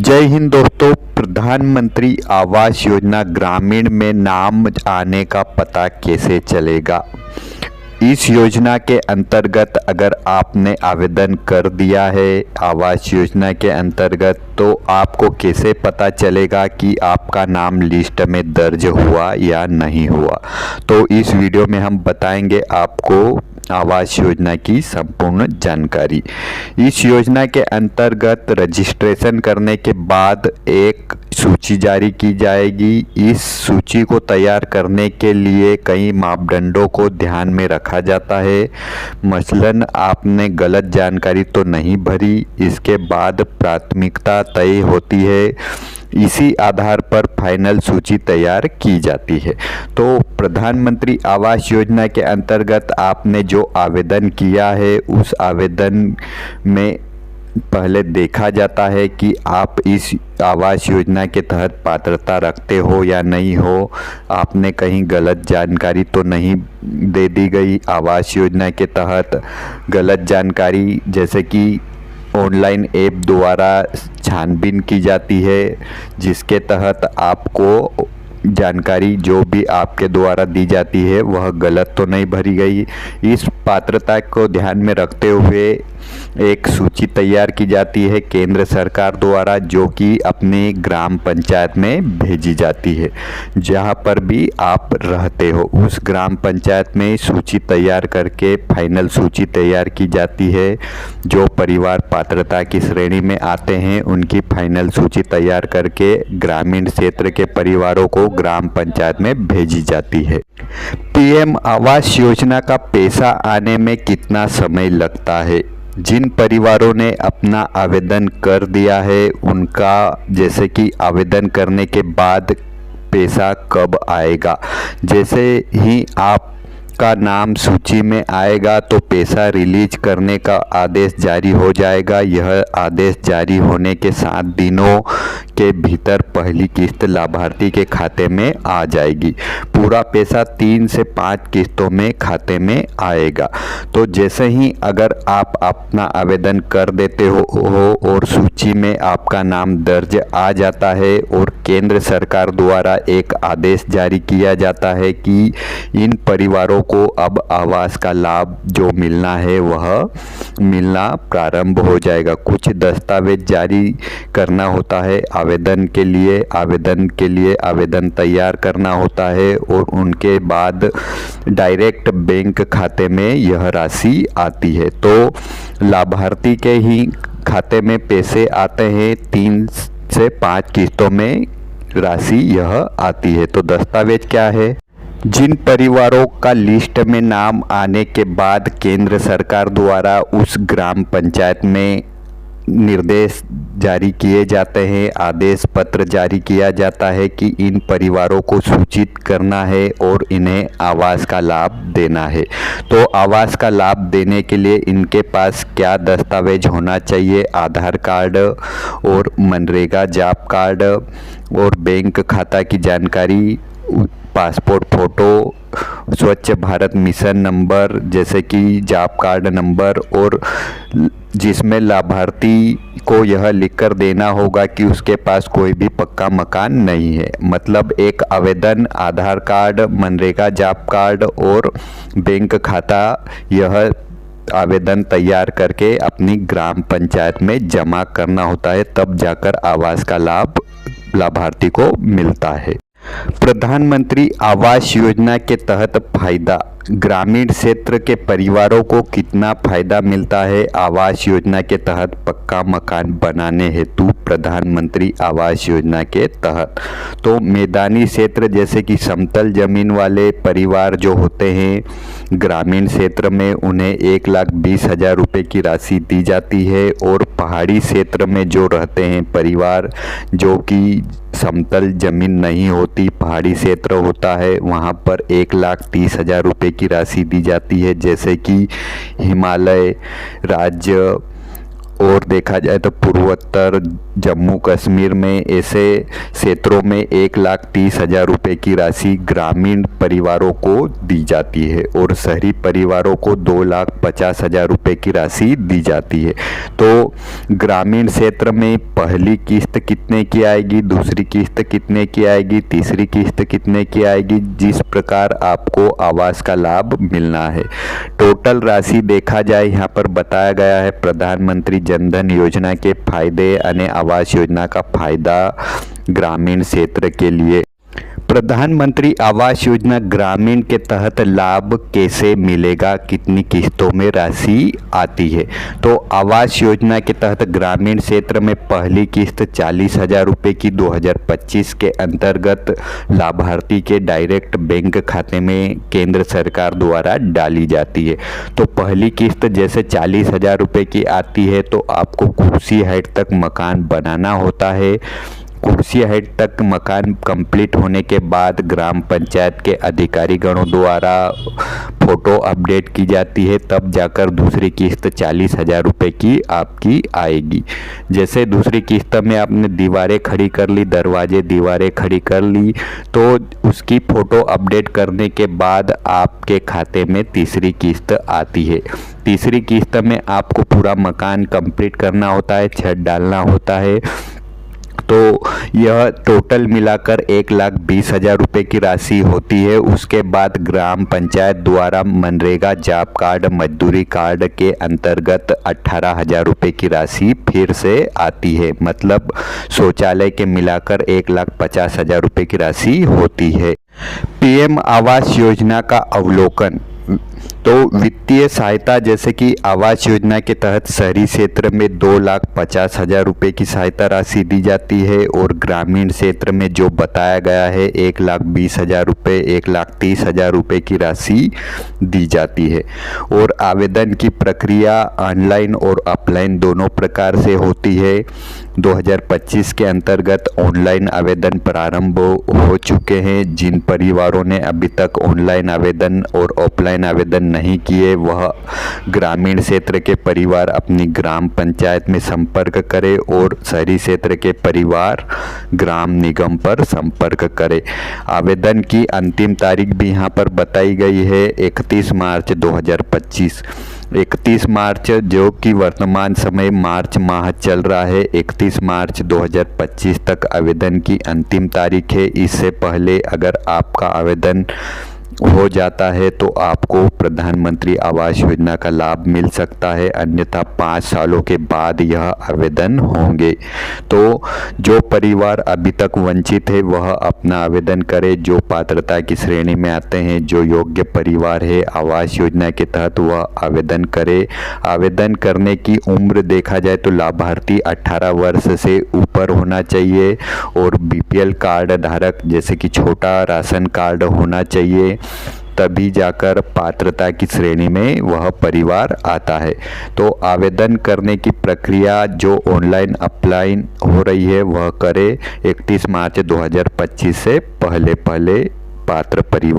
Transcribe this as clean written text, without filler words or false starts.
जय हिंद दोस्तों। प्रधानमंत्री आवास योजना ग्रामीण में नाम आने का पता कैसे चलेगा। इस योजना के अंतर्गत अगर आपने आवेदन कर दिया है आवास योजना के अंतर्गत, तो आपको कैसे पता चलेगा कि आपका नाम लिस्ट में दर्ज हुआ या नहीं हुआ। तो इस वीडियो में हम बताएंगे आपको आवास योजना की संपूर्ण जानकारी। इस योजना के अंतर्गत रजिस्ट्रेशन करने के बाद एक सूची जारी की जाएगी। इस सूची को तैयार करने के लिए कई मापदंडों को ध्यान में रखा जाता है। मसलन आपने गलत जानकारी तो नहीं भरी, इसके बाद प्राथमिकता तय होती है। इसी आधार पर फाइनल सूची तैयार की जाती है। तो प्रधानमंत्री आवास योजना के अंतर्गत आपने जो आवेदन किया है उस आवेदन में पहले देखा जाता है कि आप इस आवास योजना के तहत पात्रता रखते हो या नहीं हो। आपने कहीं गलत जानकारी तो नहीं दे दी गई। आवास योजना के तहत गलत जानकारी जैसे कि ऑनलाइन ऐप द्वारा छानबीन की जाती है, जिसके तहत आपको जानकारी जो भी आपके द्वारा दी जाती है वह गलत तो नहीं भरी गई। इस पात्रता को ध्यान में रखते हुए एक सूची तैयार की जाती है केंद्र सरकार द्वारा, जो कि अपने ग्राम पंचायत में भेजी जाती है। जहां पर भी आप रहते हो उस ग्राम पंचायत में सूची तैयार करके फाइनल सूची तैयार की जाती है। जो परिवार पात्रता की श्रेणी में आते हैं उनकी फाइनल सूची तैयार करके ग्रामीण क्षेत्र के परिवारों को ग्राम पंचायत में भेजी जाती है। पीएम आवास योजना का पैसा आने में कितना समय लगता है। जिन परिवारों ने अपना आवेदन कर दिया है उनका जैसे कि आवेदन करने के बाद पैसा कब आएगा। जैसे ही आपका नाम सूची में आएगा तो पैसा रिलीज करने का आदेश जारी हो जाएगा। यह आदेश जारी होने के 7 दिनों के भीतर पहली किस्त लाभार्थी के खाते में आ जाएगी। पूरा पैसा 3 से 5 किस्तों में खाते में आएगा। तो जैसे ही अगर आप अपना आवेदन कर देते हो और सूची में आपका नाम दर्ज आ जाता है और केंद्र सरकार द्वारा एक आदेश जारी किया जाता है कि इन परिवारों को अब आवास का लाभ जो मिलना है वह मिलना प्रारंभ हो जाएगा। कुछ दस्तावेज जारी करना होता है आवेदन के लिए आवेदन तैयार करना होता है और उनके बाद डायरेक्ट बैंक खाते में यह राशि आती है। तो लाभार्थी के ही खाते में पैसे आते हैं। 3 से 5 किस्तों में राशि यह आती है। तो दस्तावेज क्या है। जिन परिवारों का लिस्ट में नाम आने के बाद केंद्र सरकार द्वारा उस ग्राम पंचायत में निर्देश जारी किए जाते हैं, आदेश पत्र जारी किया जाता है कि इन परिवारों को सूचित करना है और इन्हें आवास का लाभ देना है। तो आवास का लाभ देने के लिए इनके पास क्या दस्तावेज होना चाहिए। आधार कार्ड और मनरेगा जॉब कार्ड और बैंक खाता की जानकारी, पासपोर्ट फ़ोटो, स्वच्छ भारत मिशन नंबर जैसे कि जॉब कार्ड नंबर, और जिसमें लाभार्थी को यह लिखकर देना होगा कि उसके पास कोई भी पक्का मकान नहीं है। मतलब एक आवेदन, आधार कार्ड, मनरेगा जॉब कार्ड और बैंक खाता, यह आवेदन तैयार करके अपनी ग्राम पंचायत में जमा करना होता है, तब जाकर आवास का लाभ लाभार्थी को मिलता है। प्रधानमंत्री आवास योजना के तहत फायदा। ग्रामीण क्षेत्र के परिवारों को कितना फायदा मिलता है आवास योजना के तहत पक्का मकान बनाने हेतु प्रधानमंत्री आवास योजना के तहत। तो मैदानी क्षेत्र जैसे कि समतल जमीन वाले परिवार जो होते हैं ग्रामीण क्षेत्र में, उन्हें 1,20,000 रुपये की राशि दी जाती है। और पहाड़ी क्षेत्र में जो रहते हैं परिवार, जो कि समतल जमीन नहीं होती, पहाड़ी क्षेत्र होता है, वहाँ पर 1,30,000 रुपये की राशि दी जाती है। जैसे कि हिमालय राज्य और देखा जाए तो पूर्वोत्तर जम्मू कश्मीर में ऐसे क्षेत्रों में 1,30,000 रुपये की राशि ग्रामीण परिवारों को दी जाती है और शहरी परिवारों को 2,50,000 रुपये की राशि दी जाती है। तो ग्रामीण क्षेत्र में पहली किस्त कितने की आएगी, दूसरी किस्त कितने की आएगी, तीसरी किस्त कितने की आएगी, जिस प्रकार आपको आवास का लाभ मिलना है। टोटल राशि देखा जाए यहाँ पर बताया गया है प्रधानमंत्री जनधन योजना के फायदे यानी आवास योजना का फायदा ग्रामीण क्षेत्र के लिए। प्रधानमंत्री आवास योजना ग्रामीण के तहत लाभ कैसे मिलेगा, कितनी किस्तों में राशि आती है। तो आवास योजना के तहत ग्रामीण क्षेत्र में पहली किस्त 40,000 रुपये की 2025 के अंतर्गत लाभार्थी के डायरेक्ट बैंक खाते में केंद्र सरकार द्वारा डाली जाती है। तो पहली किस्त जैसे 40,000 रुपये की आती है तो आपको कुर्सी हाइट तक मकान बनाना होता है। कुर्सी हाइट तक मकान कंप्लीट होने के बाद ग्राम पंचायत के अधिकारी गणों द्वारा फ़ोटो अपडेट की जाती है, तब जाकर दूसरी किस्त 40,000 रुपये की आपकी आएगी। जैसे दूसरी किस्त में आपने दीवारें खड़ी कर ली, दरवाजे दीवारें खड़ी कर ली, तो उसकी फ़ोटो अपडेट करने के बाद आपके खाते में तीसरी किस्त आती है। तीसरी किस्त में आपको पूरा मकान कंप्लीट करना होता है, छत डालना होता है। तो यह टोटल मिलाकर 1,20,000 रुपये की राशि होती है। उसके बाद ग्राम पंचायत द्वारा मनरेगा जॉब कार्ड मजदूरी कार्ड के अंतर्गत 18,000 रुपये की राशि फिर से आती है। मतलब शौचालय के मिलाकर 1,50,000 रुपये की राशि होती है। पीएम आवास योजना का अवलोकन। तो वित्तीय सहायता जैसे कि आवास योजना के तहत शहरी क्षेत्र में 2,50,000 रुपये की सहायता राशि दी जाती है और ग्रामीण क्षेत्र में जो बताया गया है 1,20,000 रुपये 1,30,000 रुपये की राशि दी जाती है। और आवेदन की प्रक्रिया ऑनलाइन और ऑफलाइन दोनों प्रकार से होती है। 2025 के अंतर्गत ऑनलाइन आवेदन प्रारंभ हो चुके हैं। जिन परिवारों ने अभी तक ऑनलाइन आवेदन और ऑफलाइन आवेदन नहीं किए वह ग्रामीण क्षेत्र के परिवार अपनी ग्राम पंचायत में संपर्क करें और शहरी क्षेत्र के परिवार ग्राम निगम पर संपर्क करें। आवेदन की अंतिम तारीख भी यहाँ पर बताई गई है 31 मार्च 2025। 31 मार्च जो कि वर्तमान समय मार्च माह चल रहा है, 31 मार्च 2025 तक आवेदन की अंतिम तारीख है। इससे पहले अगर आपका आवेदन हो जाता है तो आपको प्रधानमंत्री आवास योजना का लाभ मिल सकता है, अन्यथा 5 सालों के बाद यह आवेदन होंगे। तो जो परिवार अभी तक वंचित है वह अपना आवेदन करे, जो पात्रता की श्रेणी में आते हैं, जो योग्य परिवार है आवास योजना के तहत वह आवेदन करे। आवेदन करने की उम्र देखा जाए तो लाभार्थी 18 वर्ष से ऊपर होना चाहिए और बीपीएल कार्ड धारक जैसे कि छोटा राशन कार्ड होना चाहिए, तभी जाकर पात्रता की श्रेणी में वह परिवार आता है। तो आवेदन करने की प्रक्रिया जो ऑनलाइन ऑफलाइन हो रही है वह करे 31 मार्च 2025 से पहले पात्र परिवार।